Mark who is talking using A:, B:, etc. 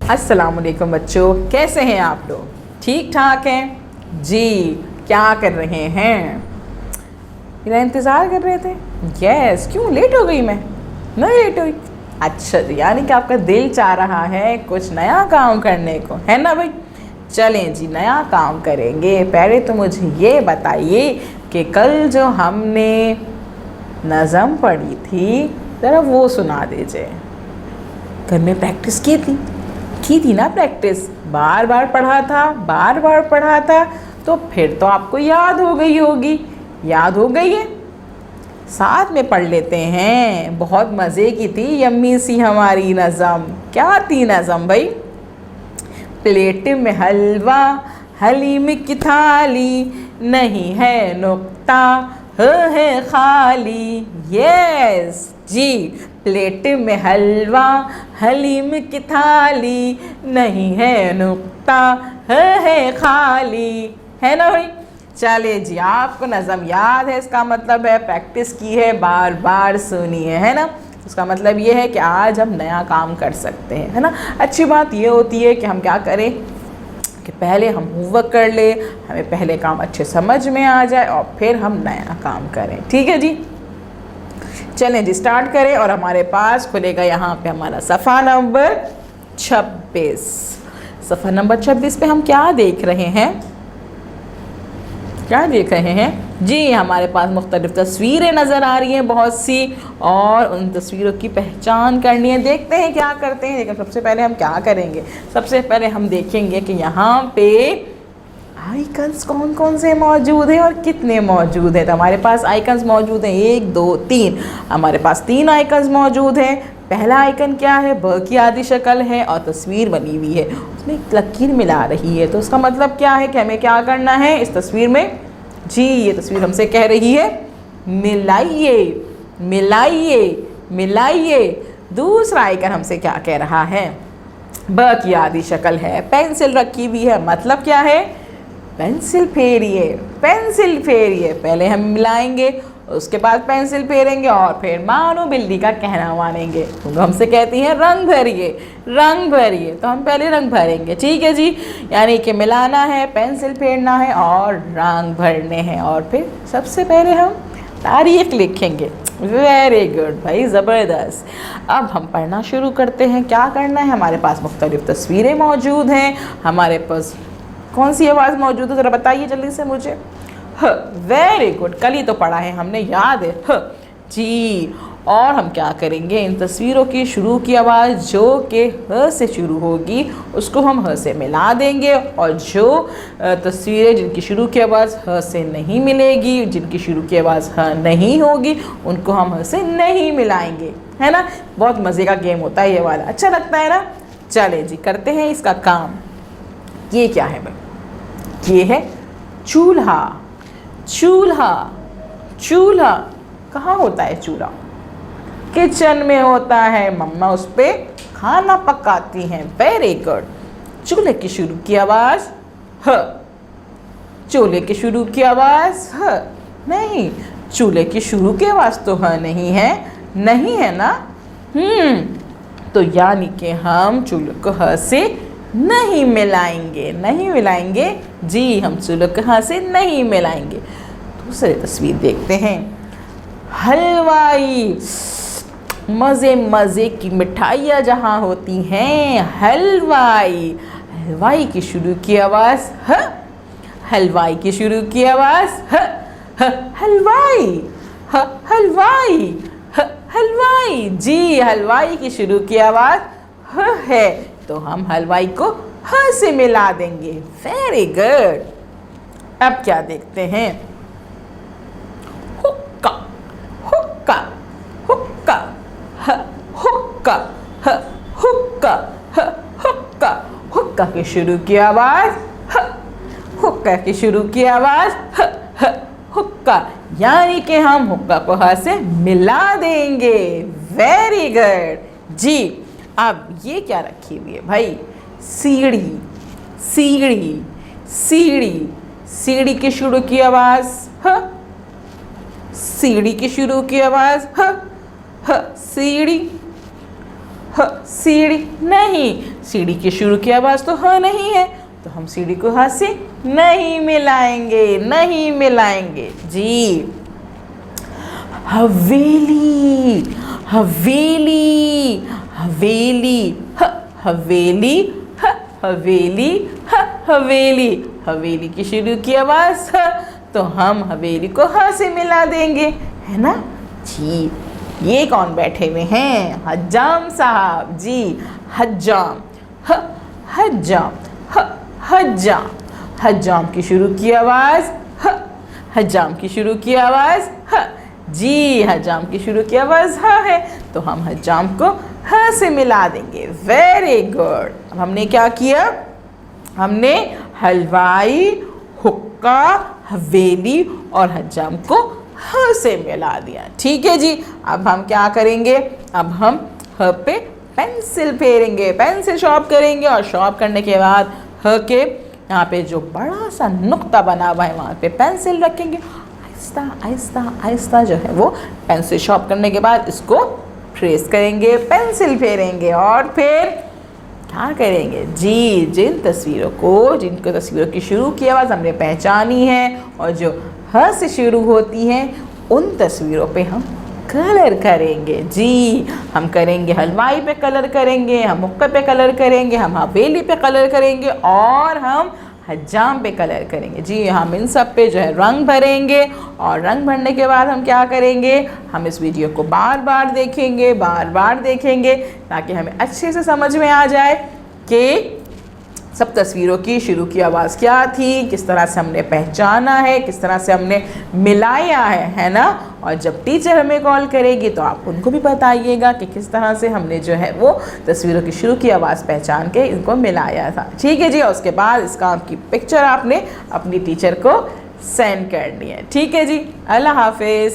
A: अस्सलाम वालेकुम बच्चों, कैसे हैं आप लोग? ठीक ठाक हैं जी। क्या कर रहे हैं? मेरा इंतज़ार कर रहे थे? यस। क्यों लेट हो गई? मैं नहीं लेट हुई। अच्छा जी, यानी कि आपका दिल चाह रहा है कुछ नया काम करने को, है ना भाई? चलें जी, नया काम करेंगे। पहले तो मुझे ये बताइए कि कल जो हमने नज़म पढ़ी थी, ज़रा वो सुना दीजिए। घर में प्रैक्टिस की थी ना? प्रैक्टिस बार बार पढ़ा था, तो फिर तो आपको याद हो गई होगी। याद हो गई है? साथ में पढ़ लेते हैं। बहुत मज़े की थी यम्मी सी हमारी नज़म। क्या थी नज़म भाई? प्लेट में हलवा, हलीम की थाली, नहीं है नुक्ता, है खाली। यस जी, प्लेट में हलवा, हलीम की थाली, नहीं है नुक्ता, है खाली। है ना भाई? चले जी, आपको नज़म याद है, इसका मतलब है प्रैक्टिस की है, बार बार सुनी है ना? उसका मतलब ये है कि आज हम नया काम कर सकते हैं, है ना? अच्छी बात ये होती है कि हम क्या करें कि पहले हम होमवर्क कर ले, हमें पहले काम अच्छे समझ में आ जाए और फिर हम नया काम करें। ठीक है जी, चलें जी स्टार्ट करें। और हमारे पास खुलेगा यहाँ पे हमारा सफ़ा नंबर 26। सफ़ा नंबर 26 पे हम क्या देख रहे हैं? जी, हमारे पास मुख्तलिफ़ तस्वीरें नज़र आ रही हैं बहुत सी, और उन तस्वीरों की पहचान करनी है। देखते हैं क्या करते हैं। लेकिन सबसे पहले हम क्या करेंगे? सबसे पहले हम देखेंगे कि यहाँ पे आइकन्स कौन कौन से मौजूद हैं और कितने मौजूद हैं। तो हमारे पास आइकन्स मौजूद हैं 1 2 3। हमारे पास 3 आइकन्स मौजूद हैं। पहला आइकन क्या है? ब की आधी शक्ल है और तस्वीर बनी हुई है, उसमें एक लकीर मिला रही है। तो उसका मतलब क्या है कि हमें क्या करना है इस तस्वीर में? जी, ये तस्वीर हमसे कह रही है मिलाइए, मिलाइए, मिलाइए। दूसरा आइकन हमसे क्या कह रहा है? ब की आधी शक्ल है, पेंसिल रखी हुई है, मतलब क्या है? पेंसिल फेरिए, पेंसिल फेरिए। पहले हम मिलाएंगे, उसके बाद पेंसिल फेरेंगे और फिर मानो बिल्ली का कहना मानेंगे। तो हमसे कहती हैं रंग भरिए, रंग भरिए। तो हम पहले रंग भरेंगे, ठीक है जी। यानी कि मिलाना है, पेंसिल फेरना है और रंग भरने हैं। और फिर सबसे पहले हम तारीख लिखेंगे। वेरी गुड भाई, ज़बरदस्त। अब हम पढ़ना शुरू करते हैं। क्या करना है? हमारे पास मुख्तलिफ़ तस्वीरें मौजूद हैं। हमारे पास कौन सी आवाज़ मौजूद है, ज़रा बताइए जल्दी से मुझे। ह, वेरी गुड, कल ही तो पढ़ा है हमने, याद है। ह जी। और हम क्या करेंगे? इन तस्वीरों की शुरू की आवाज़ जो कि ह से शुरू होगी उसको हम ह से मिला देंगे, और जो तस्वीरें जिनकी शुरू की आवाज़ ह से नहीं मिलेगी, जिनकी शुरू की आवाज़ ह नहीं होगी, उनको हम ह से नहीं मिलाएंगे। है ना? बहुत मज़े का गेम होता है ये वाला, अच्छा लगता है ना? चले जी, करते हैं इसका काम। ये क्या है भाई? ये है चूल्हा। चूल्हा, चूल्हा कहाँ होता है? चूल्हा किचन में होता है, मम्मा उस पर खाना पकाती हैं। Very good. चूल्हे की शुरू की आवाज़ ह, चूल्हे की शुरू की आवाज़ ह नहीं, चूल्हे की शुरू की आवाज़ तो ह नहीं है, नहीं है ना? तो यानी कि हम चूल्हे को ह से नहीं मिलाएंगे, नहीं मिलाएंगे जी, हम चूल्हे को ह से नहीं मिलाएंगे। दूसरी तस्वीर देखते हैं। हलवाई, मज़े मज़े की मिठाइयाँ जहाँ होती हैं, हलवाई। हलवाई की शुरू की आवाज़ ह, हलवाई की शुरू की आवाज़ ह, हलवाई, हलवाई, हलवाई। जी, हलवाई की शुरू की आवाज़ ह है, तो हम हलवाई को ह से मिला देंगे। Very good. अब क्या देखते हैं? हुक्का, हुक्का, हुक्का, ह, हुक्का, ह, हुक्का, ह, हुक्का। हुक्का की शुरू की आवाज़ ह, हुक्का की शुरू की आवाज़ ह, हुक्का। यानी कि हम हुक्का को ह से मिला देंगे। वेरी गुड जी। अब ये क्या रखी हुई है भाई? सीढ़ी, सीढ़ी, सीढ़ी। सीढ़ी की शुरू की आवाज़ ह, सीढ़ी की शुरू की आवाज़ ह, सीढ़ी, ह सीढ़ी नहीं, सीढ़ी की शुरू की आवाज़ तो ह नहीं है, तो हम सीढ़ी को ह से नहीं मिलाएंगे, नहीं मिलाएंगे जी। हवेली, हवेली, हवेली, हवेली, हवेली, हवेली, हवेली की शुरू की आवाज़ ह, तो हम हवेली को ह से मिला देंगे, है ना जी। ये कौन बैठे हुए हैं? हज्जाम साहब जी। हज्जाम, हज्जाम, हज्जाम, हज्जाम की शुरू की आवाज़ ह, हज्जाम की शुरू की आवाज़ ह जी। हज्जाम की शुरू की आवाज़ ह है, तो हम हज्जाम को ह से मिला देंगे। Very good. अब हमने क्या किया? हमने हलवाई, हुक्का, हवेली और हज्जाम को ह से मिला दिया। ठीक है जी। अब हम क्या करेंगे? अब हम ह पे पेंसिल फेरेंगे, पेंसिल शॉर्प करेंगे और शॉर्प करने के बाद ह के यहाँ पे जो बड़ा सा नुक्ता बना हुआ है वहाँ पे पेंसिल रखेंगे। आहिस्ता आहिस्ता आहिस्ता जो है वो पेंसिल शॉर्प करने के बाद इसको ट्रेस करेंगे, पेंसिल फेरेंगे और फिर क्या करेंगे जी? जिनको तस्वीरों की शुरू की आवाज़ हमने पहचानी है और जो ह से शुरू होती हैं उन तस्वीरों पे हम कलर करेंगे जी। हम करेंगे हलवाई पे कलर करेंगे, हम हुक्का पे कलर करेंगे, हम हवेली पे कलर करेंगे और हम हज्जाम पे कलर करेंगे जी। हम इन सब पे जो है रंग भरेंगे और रंग भरने के बाद हम क्या करेंगे? हम इस वीडियो को बार बार देखेंगे, बार बार देखेंगे ताकि हमें अच्छे से समझ में आ जाए कि सब तस्वीरों की शुरू की आवाज़ क्या थी, किस तरह से हमने पहचाना है, किस तरह से हमने मिलाया है ना। और जब टीचर हमें कॉल करेगी तो आप उनको भी बताइएगा कि किस तरह से हमने जो है वो तस्वीरों की शुरू की आवाज़ पहचान के इनको मिलाया था। ठीक है जी। और उसके बाद इस काम की पिक्चर आपने अपनी टीचर को सेंड करनी है। ठीक है जी। अल्लाह हाफिज़।